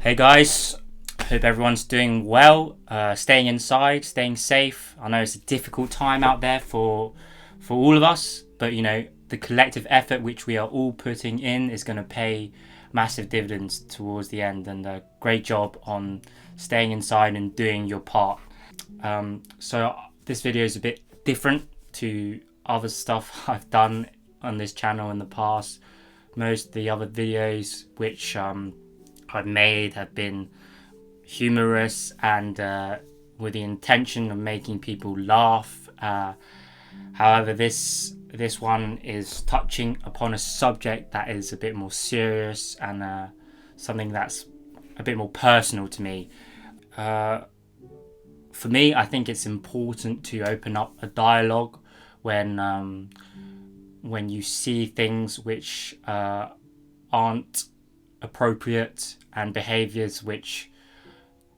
Hey guys, hope everyone's doing well, staying inside, staying safe. I know it's a difficult time out there for all of us, but the collective effort which we are all putting in is going to pay massive dividends towards the end, and a great job on staying inside and doing your part. So this video is a bit different to other stuff I've done on this channel in the past. Most of the other videos which I've made have been humorous and with the intention of making people laugh. However, this one is touching upon a subject that is a bit more serious and something that's a bit more personal to me. For me, I think it's important to open up a dialogue when you see things which aren't appropriate and behaviors which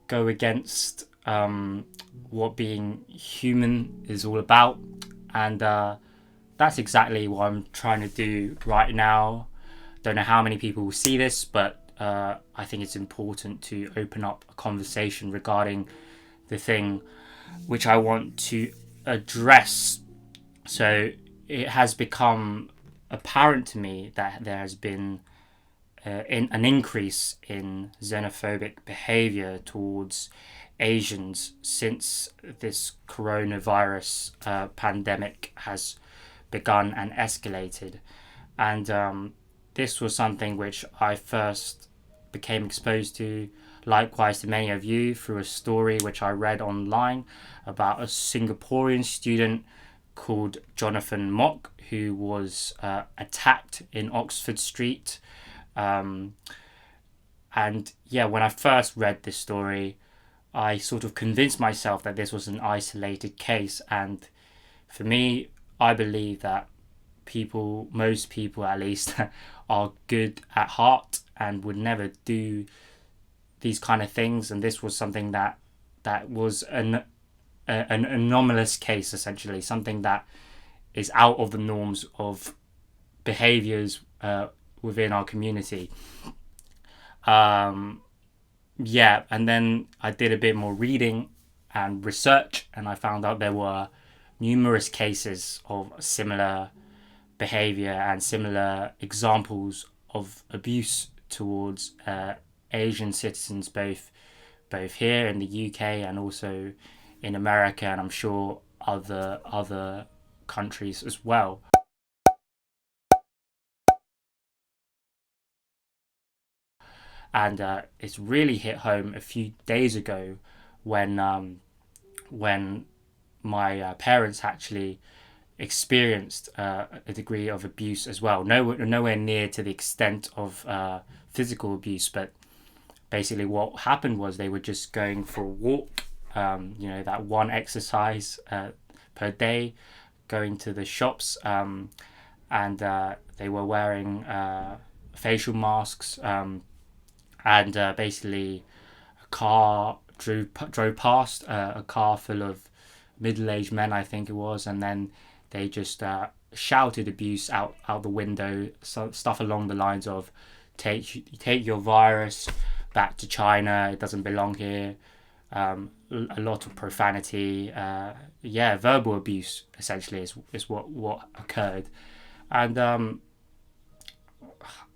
go against what being human is all about, and that's exactly what I'm trying to do right now. Don't know how many people will see this, but I think it's important to open up a conversation regarding the thing which I want to address. So it has become apparent to me that there has been an increase in xenophobic behavior towards Asians since this coronavirus pandemic has begun and escalated. And this was something which I first became exposed to, likewise to many of you, through a story which I read online about a Singaporean student called Jonathan Mock, who was attacked in Oxford Street. And yeah, when I first read this story, I sort of convinced myself that this was an isolated case. And for me, I believe that most people at least, are good at heart and would never do these kind of things. And this was something that was an anomalous case, essentially, something that is out of the norms of behaviors within our community. Yeah, and then I did a bit more reading and research, and I found out there were numerous cases of similar behavior and similar examples of abuse towards Asian citizens, both here in the UK and also in America, and I'm sure other countries as well. And it's really hit home a few days ago when my parents actually experienced a degree of abuse as well. Nowhere near to the extent of physical abuse, but basically what happened was they were just going for a walk, that one exercise per day, going to the shops, and they were wearing facial masks, and basically a car drove past, a car full of middle-aged men, I think it was, and then they just shouted abuse out the window, so stuff along the lines of take your virus back to China, it doesn't belong here. A lot of profanity, verbal abuse essentially is what occurred. And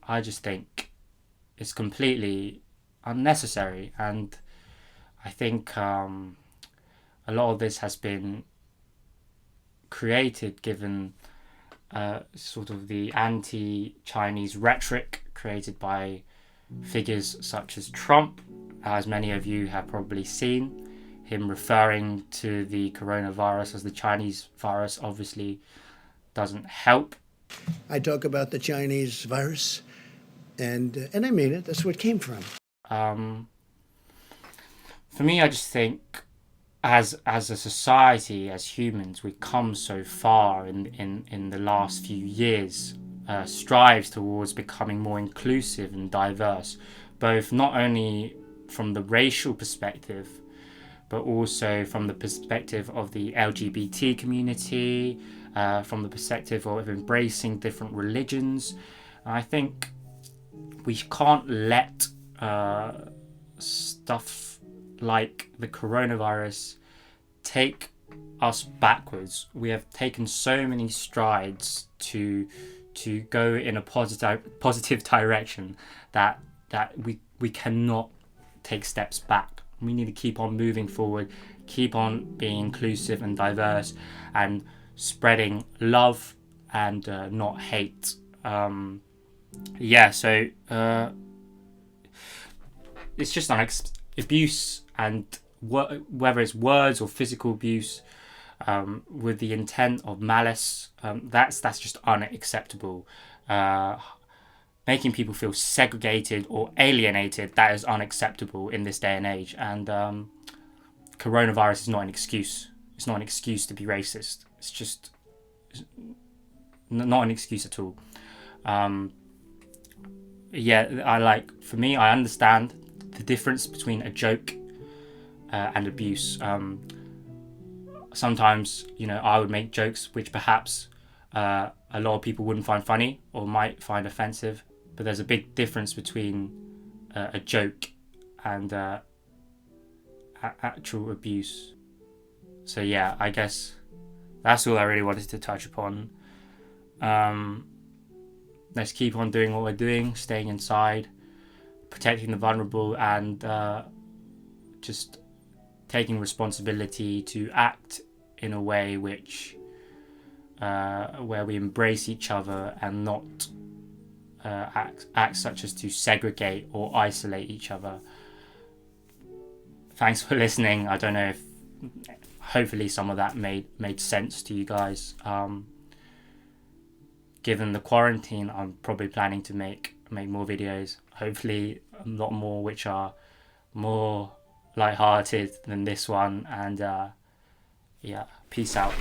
I just think it's completely unnecessary, and I think a lot of this has been created given sort of the anti-Chinese rhetoric created by figures such as Trump, as many of you have probably seen him referring to the coronavirus as the Chinese virus. Obviously doesn't help. I talk about the Chinese virus, and I mean it. That's where it came from. For me, I just think as a society, as humans, we've come so far in the last few years, strives towards becoming more inclusive and diverse, both not only from the racial perspective, but also from the perspective of the LGBT community, from the perspective of embracing different religions. And I think we can't let stuff like the coronavirus take us backwards. We have taken so many strides to go in a positive direction that we cannot take steps back. We need to keep on moving forward, keep on being inclusive and diverse, and spreading love and not hate. So it's just abuse, and whether it's words or physical abuse with the intent of malice, that's just unacceptable. Making people feel segregated or alienated, that is unacceptable in this day and age. And coronavirus is not an excuse. It's not an excuse to be racist. It's just not an excuse at all. For me, I understand the difference between a joke and abuse. Sometimes, I would make jokes which perhaps a lot of people wouldn't find funny or might find offensive, but there's a big difference between a joke and actual abuse. So yeah, I guess that's all I really wanted to touch upon. Let's keep on doing what we're doing, staying inside, protecting the vulnerable, and just taking responsibility to act in a way which where we embrace each other and not act such as to segregate or isolate each other. Thanks for listening. I don't know if hopefully some of that made sense to you guys. Given the quarantine, I'm probably planning to make more videos, hopefully a lot more which are more lighthearted than this one. And peace out.